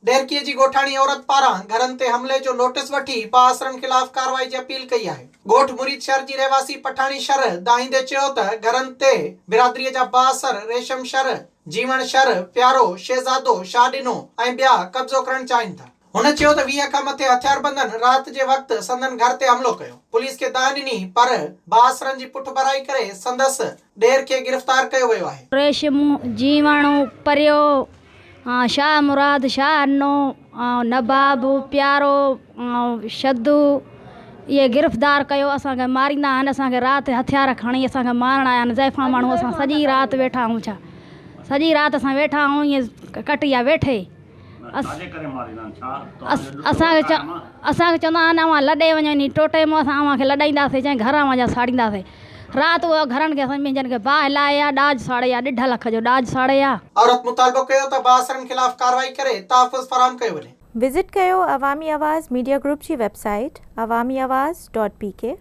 डेरकीअ जी ॻोठाणी औरत पारां घरनि ते हमले जो नोटिस वठी पासरनि खिलाफ़ कार्रवाई जी अपील कई आहे। ॻोठ मुरीद शहर जी रहवासी पठाणी शर दाहींदे चयो त घरनि ते बिरादरीअ जा बासर रेशम शर जीवण शर प्यारो शहजादो शाहडिनो ऐं ॿिया कब्ज़ो करणु चाहिनि था। हुन चयो त 20 खां मथे हथियारबंदनि राति जे वक़्तु संदन घर ते हमलो कयो। पुलिस खे दाह ॾिनी पर बासरनि जी पुठभराई करे संदसि ॾेर खे गिरफ़्तार कयो वियो आहे। रेशम जीवण परियो शाह मुराद शाह अन्नो नबाब प्यारो शद्दू ये गिरफ़्तार कयो। असांखे मारींदा आहिनि, असांखे राति हथियार खणी असांखे मारण आया आहिनि। ज़ैफ़ा माण्हू असां सॼी राति वेठा आहियूं, छा सॼी राति असां वेठा आहियूं ईअं कटिया वेठे। असांखे चवंदा आहिनि अवां लॾे वञो नी टोटे मां असां अव्हांखे लॾाईंदासीं चाहे घर वञा साड़ींदासीं। राति उहो घरनि खे असां पंहिंजनि खे बाहि लाए आहे, ॾाज साड़े आहे, 1.5 लख जो ॾाज साड़े आहे। औरत मुतालबो कयो त बासरनि खिलाफ़ कार्रवाई करे तहफ़्फ़ुज़ फराहम कयो वञे। विज़िट कयो अवामी आवाज़ मीडिया ग्रुप जी वेबसाइट awamiawaz.pk